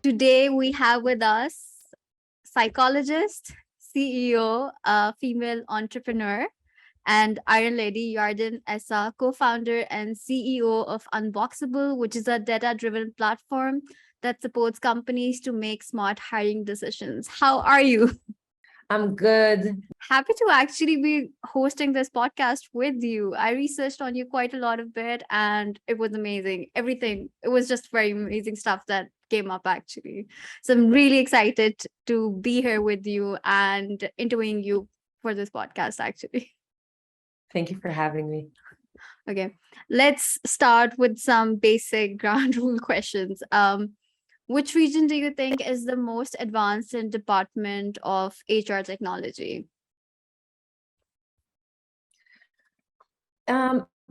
Today we have with us psychologist, CEO, a female entrepreneur, and Iron Lady Yardenne Assa, co-founder and CEO of Unboxable, which is a data-driven platform that supports companies to make smart hiring decisions. How are you? I'm good. Happy to actually be hosting this podcast with you. I researched on you quite a lot of bit and it was amazing. Everything. It was just very amazing stuff that came up actually. So I'm really excited to be here with you and interviewing you for this podcast actually. Thank you for having me. Okay. Let's start with some basic ground rule questions. Which region do you think is the most advanced in department of HR technology?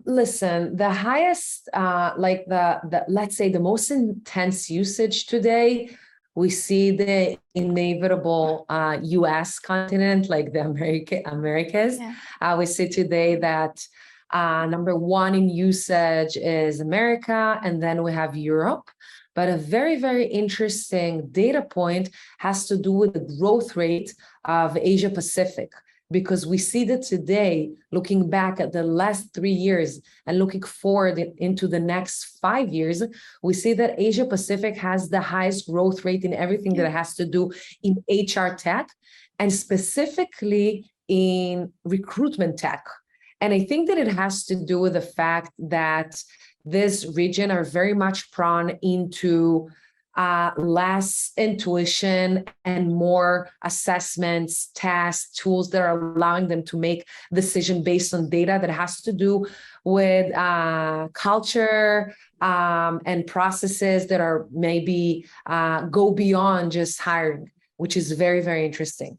Listen, the highest, the let's say the most intense usage today, we see the inevitable U.S. continent, like the Americas. Yeah. We see today that number one in usage is America, and then we have Europe. But a very, very interesting data point has to do with the growth rate of Asia Pacific, because we see that today, looking back at the last 3 years and looking forward into the next 5 years, we see that Asia Pacific has the highest growth rate in everything that has to do in HR tech, and specifically in recruitment tech. And I think that it has to do with the fact that this region are very much prone into less intuition and more assessments, tasks, tools that are allowing them to make decision based on data that has to do with culture and processes that are maybe go beyond just hiring, which is very, very interesting.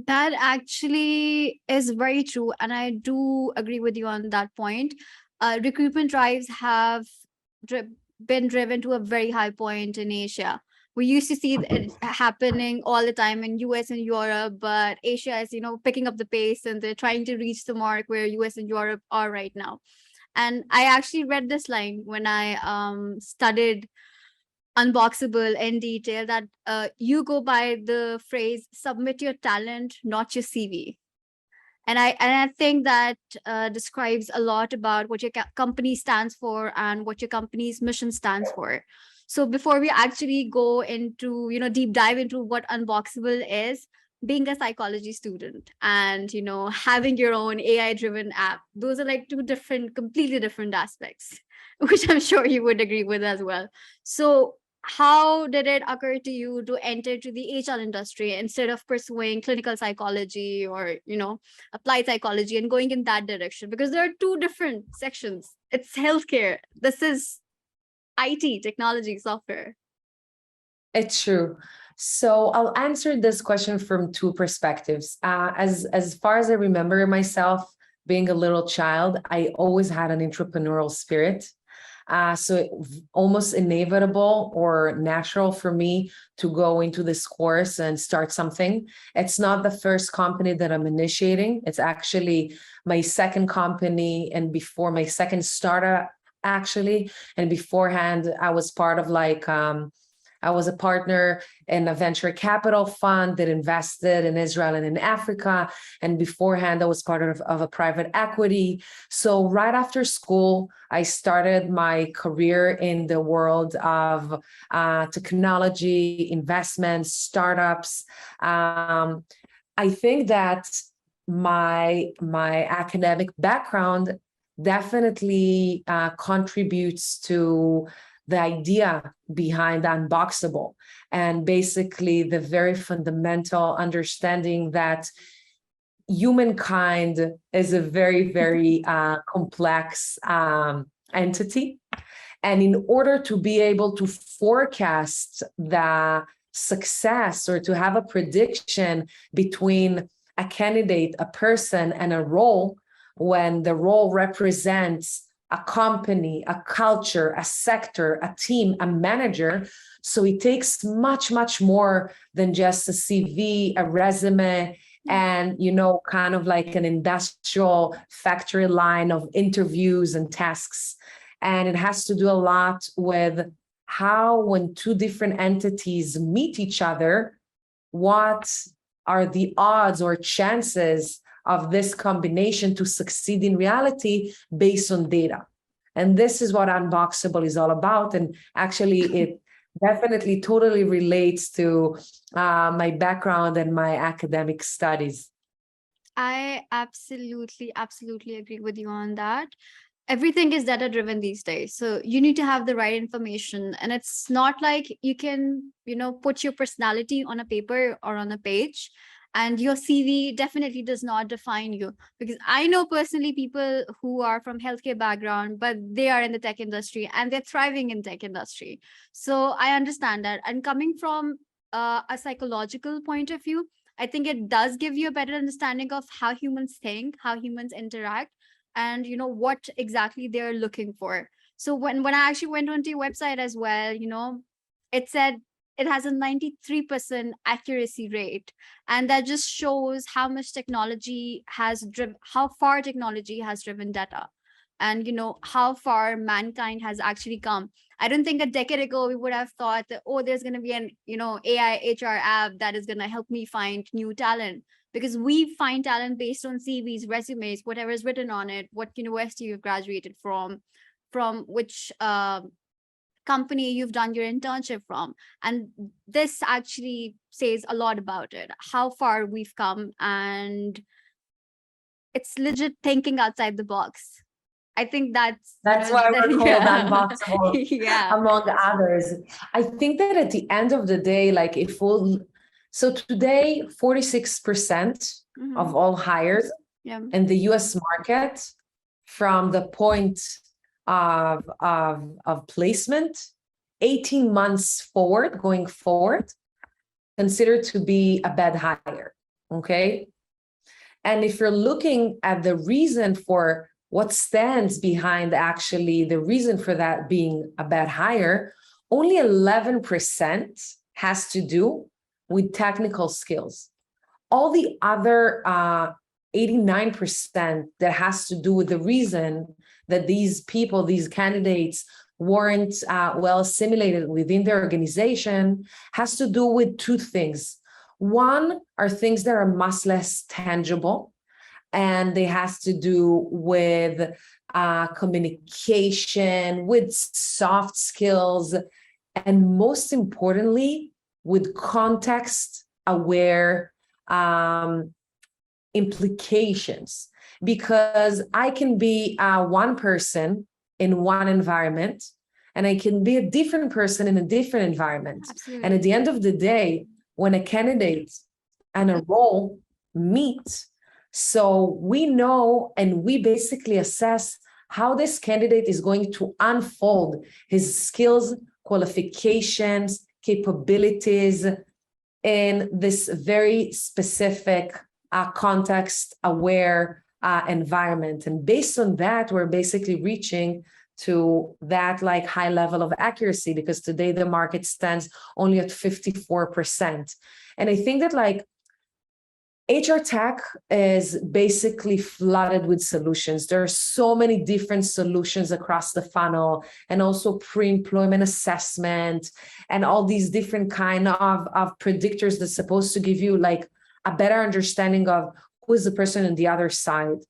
That actually is very true. And I do agree with you on that point. Recruitment drives have been driven to a very high point in Asia. We used to see it happening all the time in US and Europe, but Asia is, picking up the pace and they're trying to reach the mark where US and Europe are right now. And I actually read this line when I studied Unboxable in detail that you go by the phrase, submit your talent, not your CV. And I think that describes a lot about what your company stands for and what your company's mission stands for. So before we actually go into, deep dive into what Unboxable is, being a psychology student and, having your own AI-driven app, those are like two completely different aspects, which I'm sure you would agree with as well. So how did it occur to you to enter to the HR industry instead of pursuing clinical psychology or, applied psychology and going in that direction? Because there are two different sections. It's healthcare. This is IT, technology, software. It's true. So I'll answer this question from two perspectives. As far as I remember myself being a little child, I always had an entrepreneurial spirit. So it almost inevitable or natural for me to go into this course and start something. It's not the first company that I'm initiating. It's actually my second company and before my second startup, actually. And beforehand, I was part of I was a partner in a venture capital fund that invested in Israel and in Africa. And beforehand, I was part of a private equity. So right after school, I started my career in the world of technology, investments, startups. I think that my academic background definitely contributes to the idea behind Unboxable, and basically the very fundamental understanding that humankind is a very, very complex entity. And in order to be able to forecast the success or to have a prediction between a candidate, a person, and a role, when the role represents a company, a culture, a sector, a team, a manager. So it takes much, much more than just a CV, a resume, and, kind of like an industrial factory line of interviews and tasks. And it has to do a lot with how when two different entities meet each other, what are the odds or chances of this combination to succeed in reality based on data. And this is what Unboxable is all about. And actually, it definitely totally relates to my background and my academic studies. I absolutely agree with you on that. Everything is data driven these days. So you need to have the right information. And it's not like you can, put your personality on a paper or on a page. And your CV definitely does not define you. Because I know personally people who are from healthcare background, but they are in the tech industry and they're thriving in tech industry. So I understand that. And coming from a psychological point of view, I think it does give you a better understanding of how humans think, how humans interact, and what exactly they're looking for. So when I actually went onto your website as well, it said it has a 93% accuracy rate, and that just shows how much technology has driven, how far technology has driven data, and how far mankind has actually come. I don't think a decade ago we would have thought that, oh, there's going to be an AI HR app that is going to help me find new talent, because we find talent based on CVs, resumes, whatever is written on it, what university you've graduated from which company you've done your internship from. And this actually says a lot about it, how far we've come. And it's legit thinking outside the box. I think That's why we're called yeah. Unboxable, Yeah. among others. I think that at the end of the day, like if we'll, so today, 46% of Mhm. all hires Yeah. in the US market from the point of placement, 18 months forward, going forward, considered to be a bad hire. Okay. And if you're looking at the reason for what stands behind actually the reason for that being a bad hire, only 11% has to do with technical skills. All the other 89% that has to do with the reason that these people, these candidates weren't well assimilated within their organization has to do with two things. One are things that are much less tangible, and they has to do with communication, with soft skills, and most importantly, with context aware implications. Because I can be one person in one environment, and I can be a different person in a different environment. Absolutely. And at the end of the day, when a candidate and a role meet, so we know and we basically assess how this candidate is going to unfold his skills, qualifications, capabilities in this very specific context-aware environment. And based on that, we're basically reaching to that like high level of accuracy, because today the market stands only at 54%. And I think that like HR tech is basically flooded with solutions. There are so many different solutions across the funnel, and also pre-employment assessment and all these different kind of predictors that's supposed to give you like a better understanding of who is the person on the other side.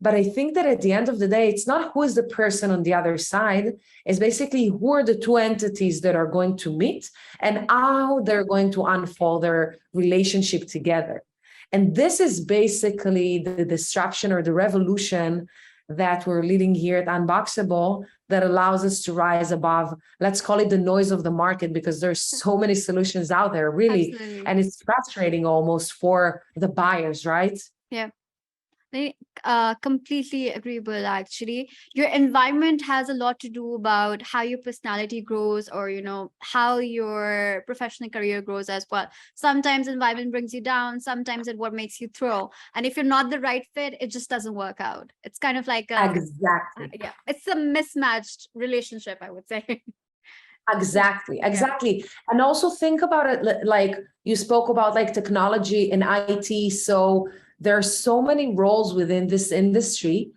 But I think that at the end of the day, it's not who is the person on the other side. It's basically who are the two entities that are going to meet and how they're going to unfold their relationship together. And this is basically the disruption or the revolution that we're leading here at Unboxable that allows us to rise above, let's call it the noise of the market, because there's so many solutions out there, really. Absolutely. And it's frustrating almost for the buyers, right? Yeah. Completely agreeable. Actually, your environment has a lot to do about how your personality grows, or how your professional career grows as well. Sometimes environment brings you down, sometimes it what makes you throw, and if you're not the right fit, it just doesn't work out. It's kind of like Exactly. yeah, it's a mismatched relationship, I would say. Exactly, Yeah. exactly. And also think about it like you spoke about like technology and IT. So there are so many roles within this industry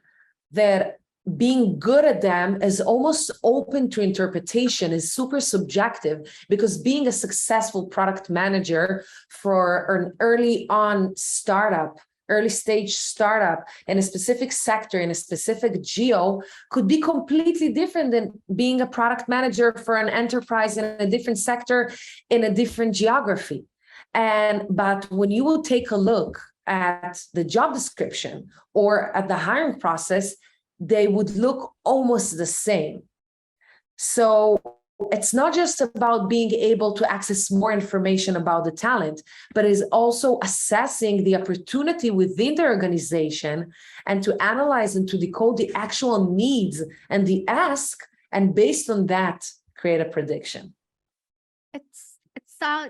that being good at them is almost open to interpretation, is super subjective, because being a successful product manager for an early stage startup in a specific sector, in a specific geo, could be completely different than being a product manager for an enterprise in a different sector, in a different geography. But when you will take a look at the job description or at the hiring process, they would look almost the same. So it's not just about being able to access more information about the talent, but is also assessing the opportunity within the organization and to analyze and to decode the actual needs and the ask, and based on that, create a prediction.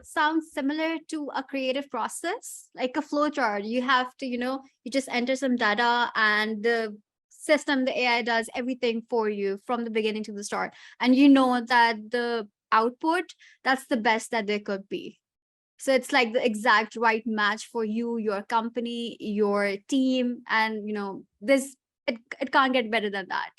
Sounds similar to a creative process, like a flow chart. You have to, you just enter some data and the system, the AI does everything for you from the beginning to the start. And you know that the output, that's the best that there could be. So it's like the exact right match for you, your company, your team, and it can't get better than that.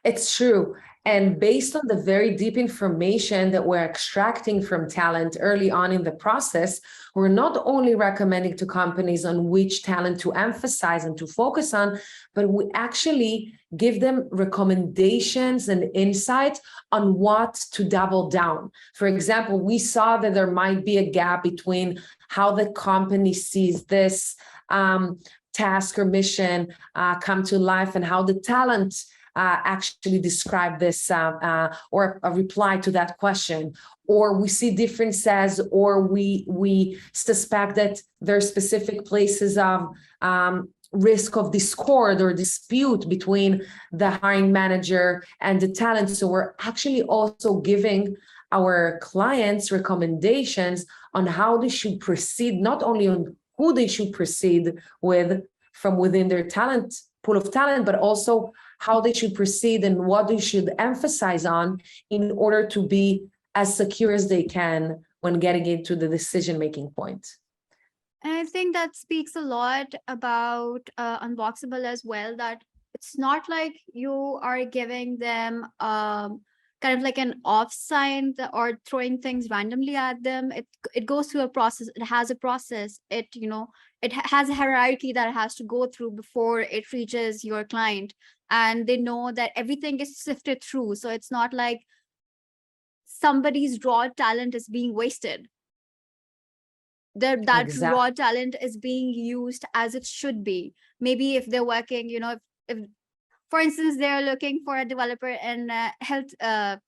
It's true. And based on the very deep information that we're extracting from talent early on in the process, we're not only recommending to companies on which talent to emphasize and to focus on, but we actually give them recommendations and insight on what to double down. For example, we saw that there might be a gap between how the company sees this task or mission come to life and how the talent actually describe this or a reply to that question, or we see differences, or we suspect that there are specific places of risk of discord or dispute between the hiring manager and the talent. So we're actually also giving our clients recommendations on how they should proceed, not only on who they should proceed with from within their talent pool of talent, but also how they should proceed and what they should emphasize on in order to be as secure as they can when getting into the decision-making point. And I think that speaks a lot about Unboxable as well, that it's not like you are giving them kind of like an off sign or throwing things randomly at them. It goes through a process. It has a process. It has a hierarchy that it has to go through before it reaches your client. And they know that everything is sifted through. So it's not like somebody's raw talent is being wasted. That Exactly. raw talent is being used as it should be. Maybe if they're working, if for instance, they're looking for a developer in health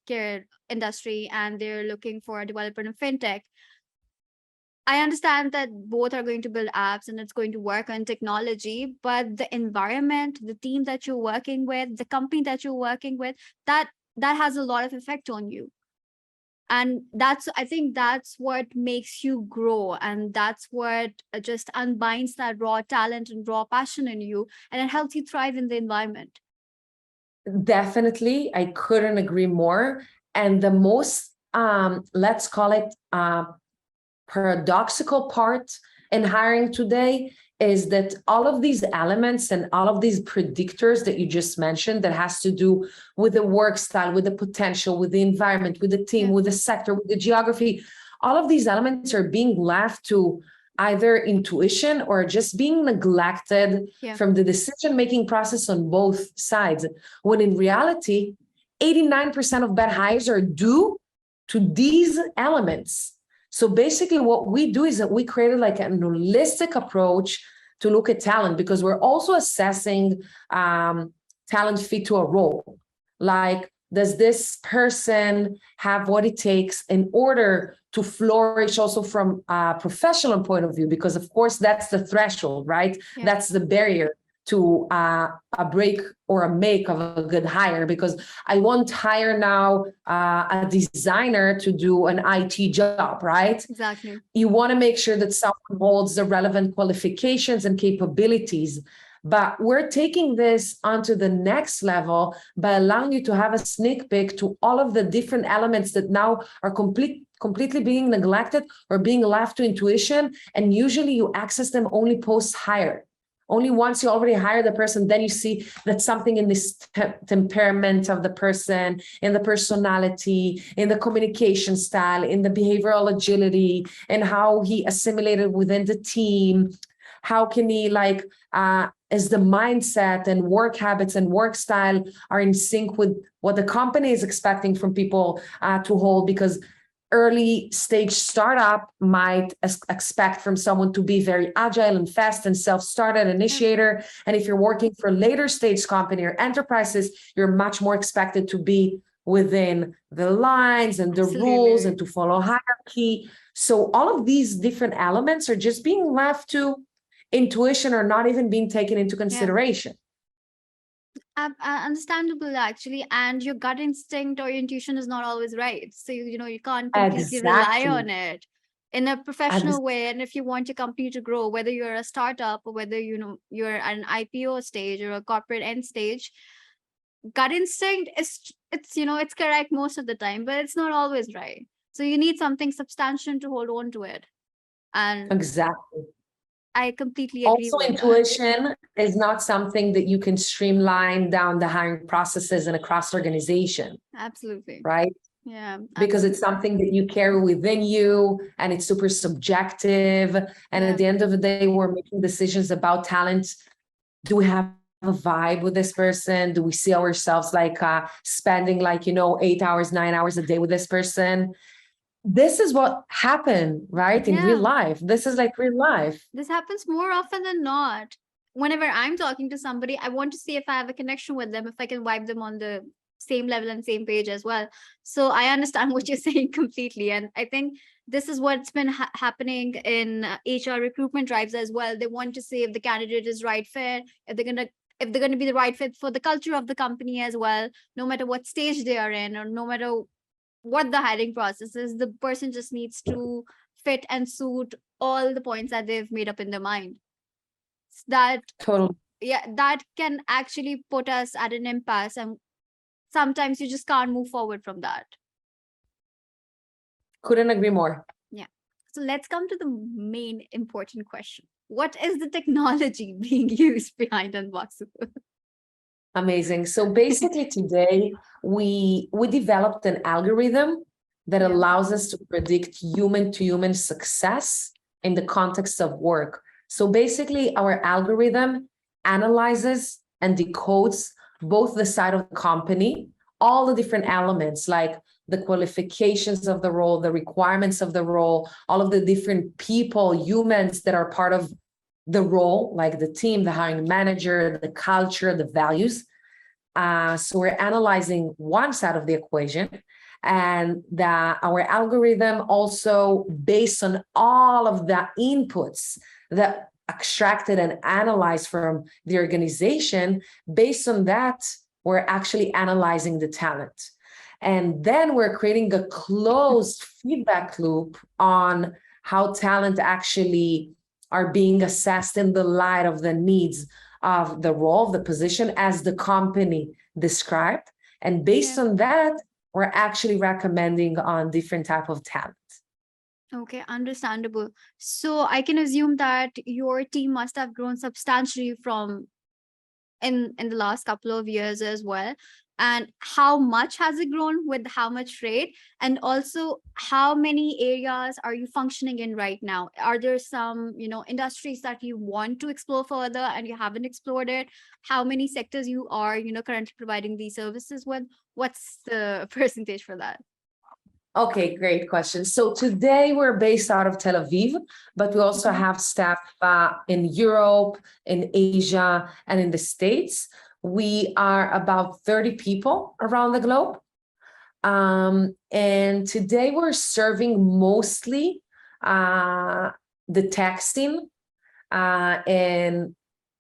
care industry, and they're looking for a developer in fintech. I understand that both are going to build apps and it's going to work on technology, but the environment, the team that you're working with, the company that you're working with, that has a lot of effect on you. And I think that's what makes you grow. And that's what just unbinds that raw talent and raw passion in you. And it helps you thrive in the environment. Definitely. I couldn't agree more. And the most, let's call it paradoxical part in hiring today is that all of these elements and all of these predictors that you just mentioned that has to do with the work style, with the potential, with the environment, with the team, with the sector, with the geography, all of these elements are being left to either intuition or just being neglected from the decision-making process on both sides. When in reality, 89% of bad hires are due to these elements. So basically what we do is that we created like an holistic approach to look at talent, because we're also assessing talent fit to a role. Like, does this person have what it takes in order to flourish also from a professional point of view? Because of course, that's the threshold, right? That's the barrier to a break or a make of a good hire, because I won't hire now a designer to do an IT job, right? Exactly. You want to make sure that someone holds the relevant qualifications and capabilities. But we're taking this onto the next level by allowing you to have a sneak peek to all of the different elements that now are completely being neglected or being left to intuition. And usually you access them only post-hire. Only once you already hire the person, then you see that something in this temperament of the person, in the personality, in the communication style, in the behavioral agility, and how he assimilated within the team. How can he is the mindset and work habits and work style are in sync with what the company is expecting from people to hold? Because early stage startup might expect from someone to be very agile and fast and self-started initiator. And if you're working for later stage company or enterprises, you're much more expected to be within the lines and the rules and to follow hierarchy. So all of these different elements are just being left to intuition or not even being taken into consideration. Understandable, actually. And your gut instinct or your intuition is not always right, so you can't completely rely on it in a professional way. And if you want your company to grow, whether you're a startup or whether you're at an IPO stage or a corporate end stage, gut instinct it's correct most of the time, but it's not always right. So you need something substantial to hold on to it. And exactly. I completely agree Also, with intuition is not something that you can streamline down the hiring processes and across organization. Absolutely. Right? Yeah. Because it's something that you carry within you and it's super subjective. And at the end of the day, we're making decisions about talent. Do we have a vibe with this person? Do we see ourselves spending 8 hours, 9 hours a day with this person? This is what happened, right? In real life. This is like real life. This happens more often than not. Whenever I'm talking to somebody, I want to see if I have a connection with them, if I can vibe them on the same level and same page as well. So I understand what you're saying completely. And I think this is what's been happening in HR recruitment drives as well. They want to see if the candidate is right fit, if they're going to be the right fit for the culture of the company as well, no matter what stage they are in or no matter what the hiring process is. The person just needs to fit and suit all the points that they've made up in their mind. That that can actually put us at an impasse, and sometimes you just can't move forward from that. Couldn't agree more. Yeah. So let's come to the main important question. What is the technology being used behind Unboxable? Amazing. So basically today we developed an algorithm that allows us to predict human to human success in the context of work. So basically our algorithm analyzes and decodes both the side of the company, all the different elements like the qualifications of the role, the requirements of the role, all of the different people, humans that are part of the role, like the team, the hiring manager, the culture, the values. So we're analyzing one side of the equation, and our algorithm also, based on all of the inputs that extracted and analyzed from the organization, based on that, we're actually analyzing the talent. And then we're creating a closed feedback loop on how talent actually are being assessed in the light of the needs of the role, of the position as the company described. And based on that, we're actually recommending on different type of talent. Okay, understandable. So I can assume that your team must have grown substantially from in the last couple of years as well. And how much has it grown, with how much rate? And also, how many areas are you functioning in right now? Are there some industries that you want to explore further and you haven't explored it? How many sectors you are currently providing these services with? What's the percentage for that? Okay, great question. So today we're based out of Tel Aviv, but we also have staff in Europe, in Asia, and in the States. We are about 30 people around the globe. And today we're serving mostly the texting in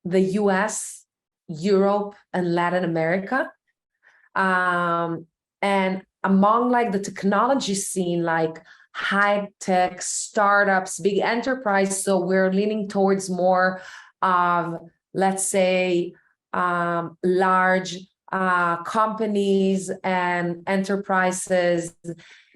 the US, Europe, and Latin America. And among the technology scene, like high tech startups, big enterprise. So we're leaning towards more of, let's say, large companies and enterprises,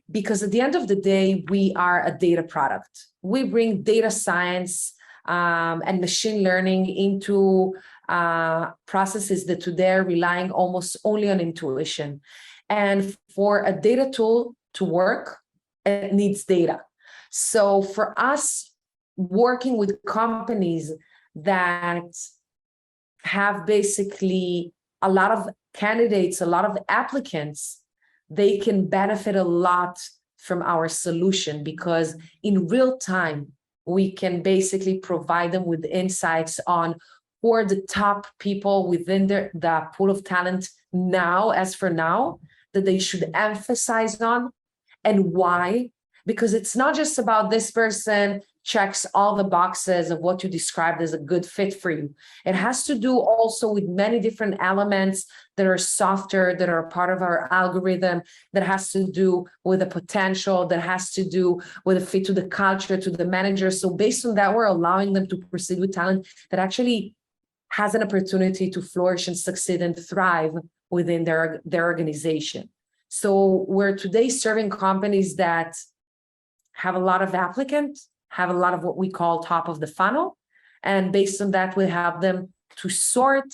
because at the end of the day, we are a data product. We bring data science and machine learning into processes that today are relying almost only on intuition. And for a data tool to work, it needs data. So for us, working with companies that have basically a lot of candidates, a lot of applicants, they can benefit a lot from our solution, because in real time, we can basically provide them with insights on who are the top people within the pool of talent now, as for now, that they should emphasize on, and why. Because it's not just about this person checks all the boxes of what you described as a good fit for you. It has to do also with many different elements that are softer, that are part of our algorithm, that has to do with the potential, that has to do with a fit to the culture, to the manager. So based on that, we're allowing them to proceed with talent that actually has an opportunity to flourish and succeed and thrive within their organization. So we're today serving companies that have a lot of applicants, have a lot of what we call top of the funnel. And based on that, we help them to sort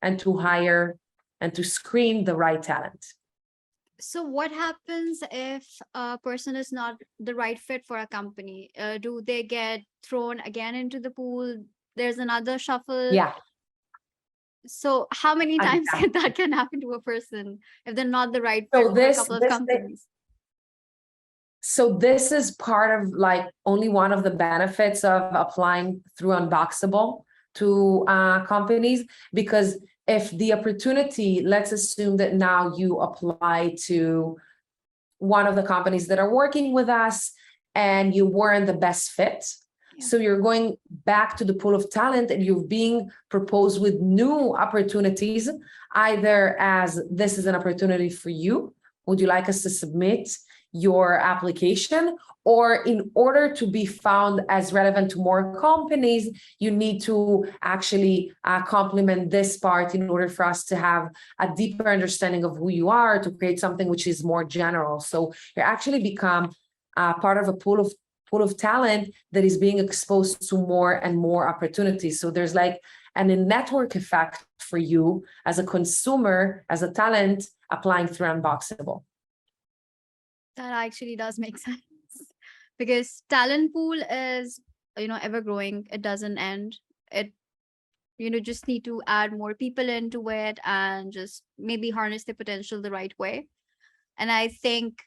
and to hire and to screen the right talent. So what happens if a person is not the right fit for a company? Do they get thrown again into the pool? There's another shuffle. Yeah. So how many times Exactly. can happen to a person if they're not the right So fit for a couple of companies? So this is part of like only one of the benefits of applying through Unboxable to companies, because if the opportunity, let's assume that now you apply to one of the companies that are working with us and you weren't the best fit. Yeah. So you're going back to the pool of talent and you're being proposed with new opportunities, either as this is an opportunity for you. Would you like us to submit your application? Or in order to be found as relevant to more companies, you need to actually complement this part in order for us to have a deeper understanding of who you are, to create something which is more general. So you actually become part of a pool of talent that is being exposed to more and more opportunities. So there's like a network effect for you as a consumer, as a talent applying through Unboxable. That actually does make sense, because talent pool is, ever growing. It doesn't end. It, just need to add more people into it and just maybe harness the potential the right way. And I think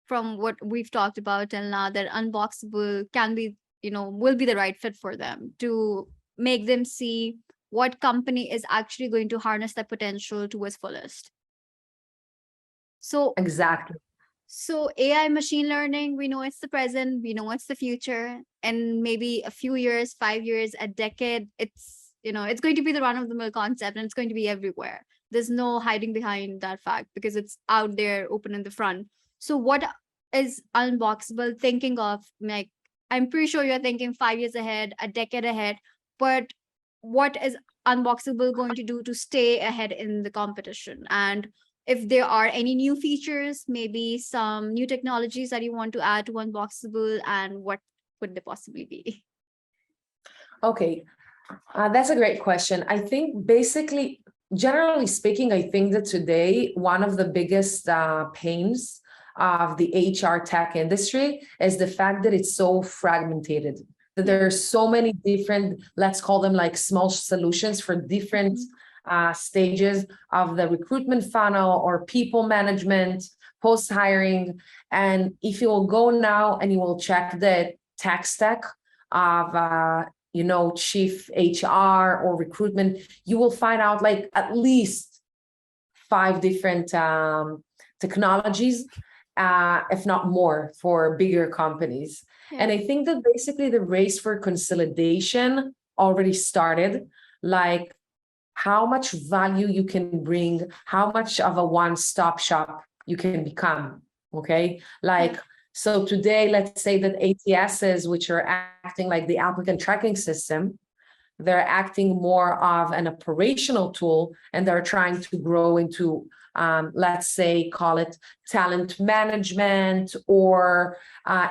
from what we've talked about till now, that Unboxable can be, will be the right fit for them, to make them see what company is actually going to harness that potential to its fullest. So Exactly. So AI, machine learning, we know it's the present, we know it's the future, and maybe a few years, 5 years, a decade, it's going to be the run of the mill concept, and it's going to be everywhere. There's no hiding behind that fact, because it's out there, open in the front. So what is Unboxable thinking of? Like, I'm pretty sure you're thinking 5 years ahead, a decade ahead, but what is Unboxable going to do to stay ahead in the competition? And if there are any new features, maybe some new technologies that you want to add to Unboxable, and what would they possibly be? Okay, that's a great question. I think basically, generally speaking, I think that today one of the biggest pains of the HR tech industry is the fact that it's so fragmented, that there are so many different, let's call them like small solutions for different stages of the recruitment funnel or people management, post-hiring. And if you will go now and you will check the tech stack of chief HR or recruitment, you will find out like at least 5 different technologies, if not more, for bigger companies. Yeah. And I think that basically the race for consolidation already started. Like, how much value you can bring, how much of a one-stop shop you can become. Okay, like, so today, let's say that ATSs, which are acting like the applicant tracking system, they're acting more of an operational tool, and they're trying to grow into, let's say, call it talent management, or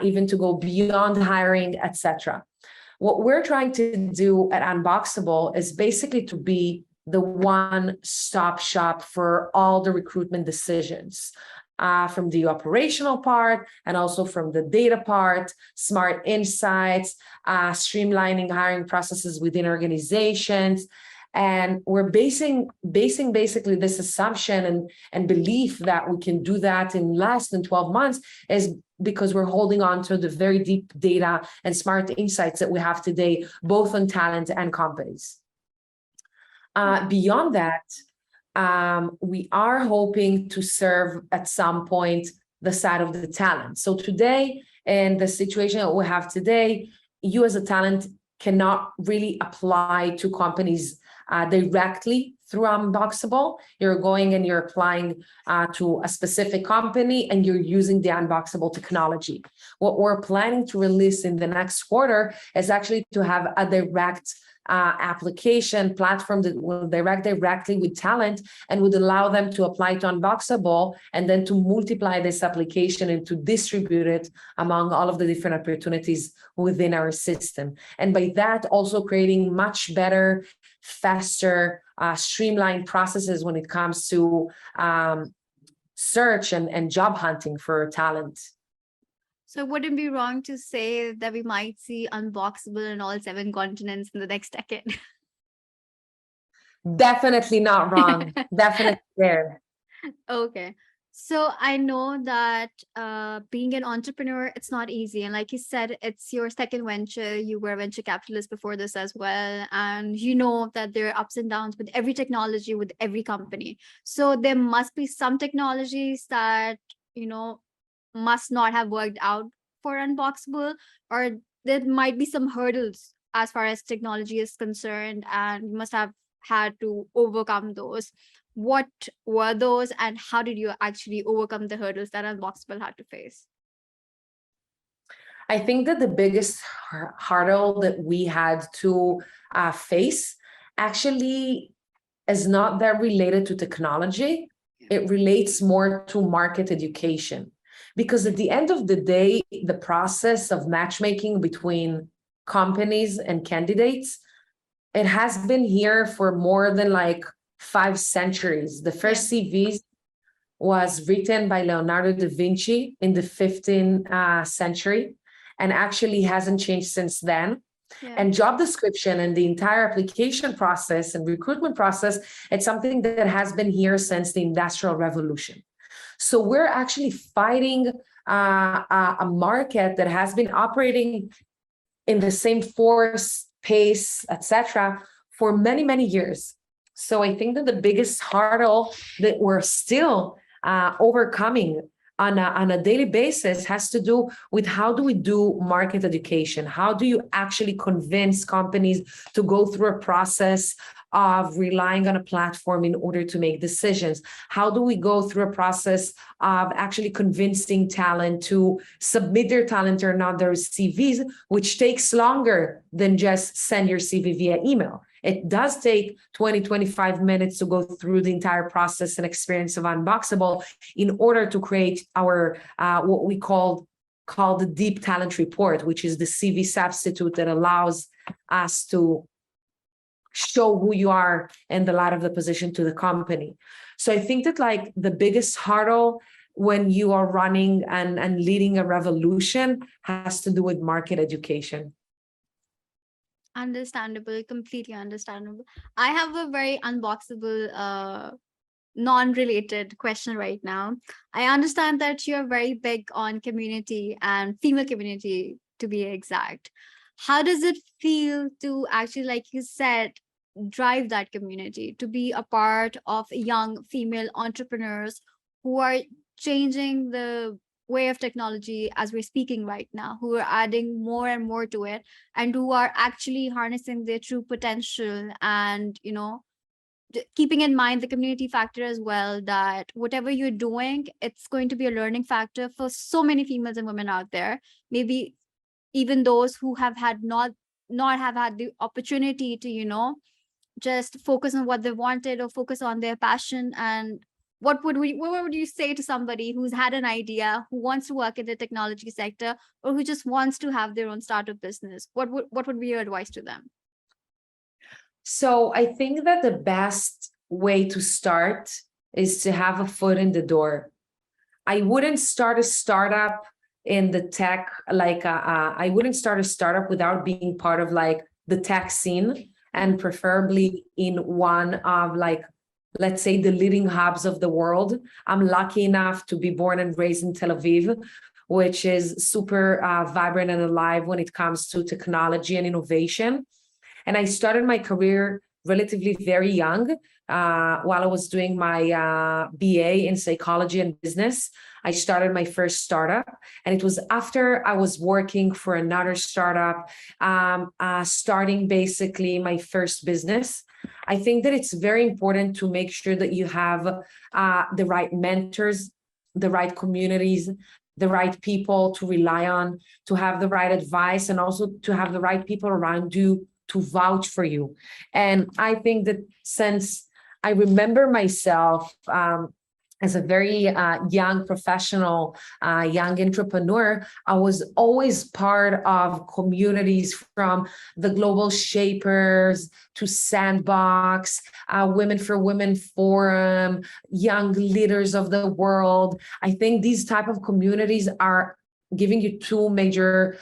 even to go beyond hiring, etc. What we're trying to do at Unboxable is basically to be the one-stop shop for all the recruitment decisions, from the operational part and also from the data part, smart insights, streamlining hiring processes within organizations. And we're basing basically this assumption and belief that we can do that in less than 12 months is because we're holding on to the very deep data and smart insights that we have today, both on talent and companies. Beyond that, we are hoping to serve at some point the side of the talent. So today, in the situation that we have today, you as a talent cannot really apply to companies directly through Unboxable. You're going and you're applying to a specific company and you're using the Unboxable technology. What we're planning to release in the next quarter is actually to have a direct application platform that will direct directly with talent and would allow them to apply to Unboxable and then to multiply this application and to distribute it among all of the different opportunities within our system. And by that, also creating much better, faster, streamlined processes when it comes to search and job hunting for talent. So would it be wrong to say that we might see Unboxable in all 7 continents in the next decade? Definitely not wrong. Definitely there. Okay. So I know that being an entrepreneur, it's not easy. And like you said, it's your second venture. You were a venture capitalist before this as well. And you know that there are ups and downs with every technology, with every company. So there must be some technologies that, must not have worked out for Unboxable, or there might be some hurdles as far as technology is concerned, and you must have had to overcome those. What were those, and how did you actually overcome the hurdles that Unboxable had to face? I think that the biggest hurdle that we had to face actually is not that related to technology. It relates more to market education. Because at the end of the day, the process of matchmaking between companies and candidates, it has been here for more than like 5 centuries. The first CVs was written by Leonardo da Vinci in the 15th century and actually hasn't changed since then. Yeah. And job description and the entire application process and recruitment process, it's something that has been here since the Industrial Revolution. So we're actually fighting a market that has been operating in the same force, pace, etc., for many, many years. So I think that the biggest hurdle that we're still overcoming on a daily basis has to do with how do we do market education? How do you actually convince companies to go through a process of relying on a platform in order to make decisions? How do we go through a process of actually convincing talent to submit their talent or not their CVs, which takes longer than just send your CV via email? It does take 20, 25 minutes to go through the entire process and experience of Unboxable in order to create our what we call the deep talent report, which is the CV substitute that allows us to show who you are and the light of the position to the company. So I think that like the biggest hurdle when you are running and leading a revolution has to do with market education. Understandable, completely understandable. I have a very Unboxable non-related question right now. I understand that you're very big on community and female community, to be exact. How does it feel to actually, like you said, drive that community, to be a part of young female entrepreneurs who are changing the way of technology as we're speaking right now, who are adding more and more to it, and who are actually harnessing their true potential, and keeping in mind the community factor as well, that whatever you're doing, it's going to be a learning factor for so many females and women out there, maybe even those who have had not have had the opportunity to just focus on what they wanted or focus on their passion, and what would you say to somebody who's had an idea, who wants to work in the technology sector, or who just wants to have their own startup business? What would be your advice to them? So I think that the best way to start is to have a foot in the door. I wouldn't start a startup in the tech, I wouldn't start a startup without being part of like the tech scene, and preferably in one of like, let's say, the leading hubs of the world. I'm lucky enough to be born and raised in Tel Aviv, which is super vibrant and alive when it comes to technology and innovation. And I started my career relatively very young, while I was doing my BA in psychology and business. I started my first startup, and it was after I was working for another startup, starting basically my first business. I think that it's very important to make sure that you have the right mentors, the right communities, the right people to rely on, to have the right advice, and also to have the right people around you to vouch for you. And I think that since I remember myself as a very young professional, young entrepreneur, I was always part of communities, from the Global Shapers to Sandbox, Women for Women Forum, Young Leaders of the World. I think these type of communities are giving you two major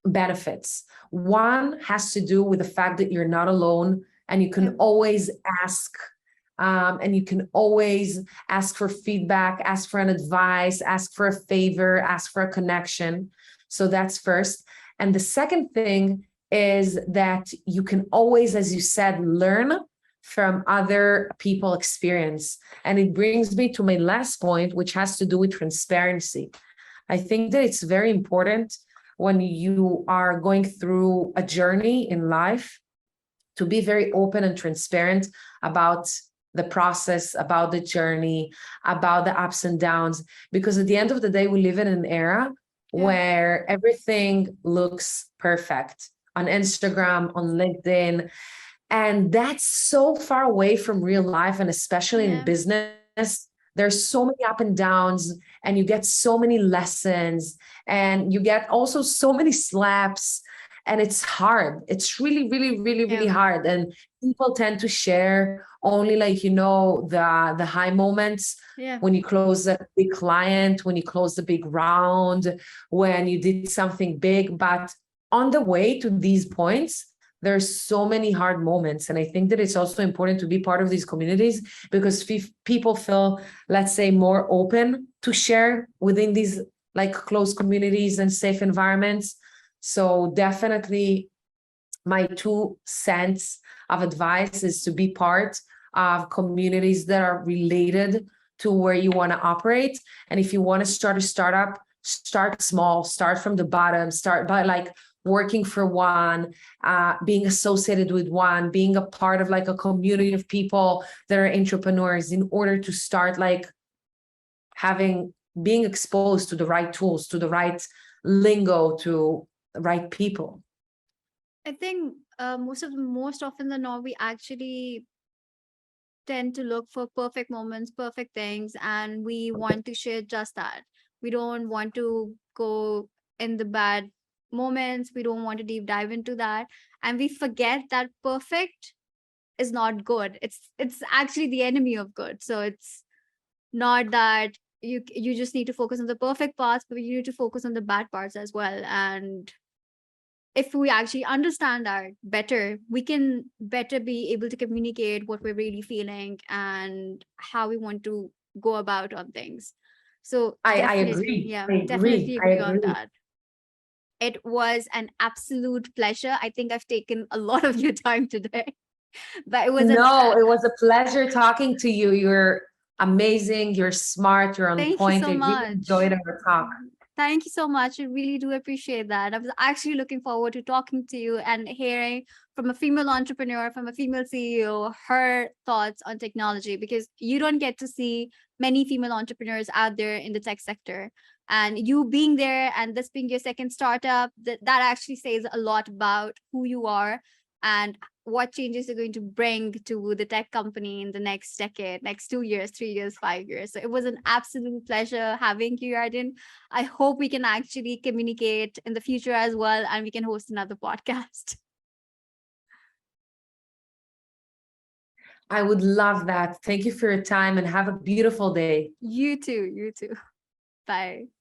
benefits. One has to do with the fact that you're not alone, and you can always ask, and you can always ask for feedback, ask for an advice, ask for a favor, ask for a connection. So that's first. And the second thing is that you can always, as you said, learn from other people experience. And it brings me to my last point, which has to do with transparency. I think that it's very important when you are going through a journey in life to be very open and transparent about the process, about the journey, about the ups and downs. Because at the end of the day, we live in an era where everything looks perfect on Instagram, on LinkedIn. And that's so far away from real life, and especially in business. There's so many up and downs, and you get so many lessons, and you get also so many slaps, and it's hard. It's really, really, really, really hard. And people tend to share only, like, the high moments, when you close a big client, when you close the big round, when you did something big. But on the way to these points, there's so many hard moments. And I think that it's also important to be part of these communities, because people feel, let's say, more open to share within these like close communities and safe environments. So definitely my 2 cents of advice is to be part of communities that are related to where you want to operate. And if you want to start a startup, start small, start from the bottom, start by like working for one, being associated with one, being a part of like a community of people that are entrepreneurs, in order to start like being exposed to the right tools, to the right lingo, to the right people. I think most often than not, we actually tend to look for perfect moments, perfect things, and we want to share just that. We don't want to go in the bad moments. We don't want to deep dive into that, and we forget that perfect is not good. It's actually the enemy of good. So it's not that you just need to focus on the perfect parts, but you need to focus on the bad parts as well. And if we actually understand that better, we can better be able to communicate what we're really feeling and how we want to go about on things. So I definitely, agree. I agree. definitely I agree on agree. that. It was an absolute pleasure. I think I've taken a lot of your time today, but it was an No, it was a pleasure talking to you. You're amazing. You're smart. You're on thank you point. so I really much. enjoyed our talk. Thank you so much. I really do appreciate that. I was actually looking forward to talking to you and hearing from a female entrepreneur, from a female CEO, her thoughts on technology, because you don't get to see many female entrepreneurs out there in the tech sector. And you being there and this being your second startup, that actually says a lot about who you are and what changes you're going to bring to the tech company in the next decade, next 2 years, 3 years, 5 years. So it was an absolute pleasure having you, Yardenne. I hope we can actually communicate in the future as well, and we can host another podcast. I would love that. Thank you for your time and have a beautiful day. You too. You too. Bye.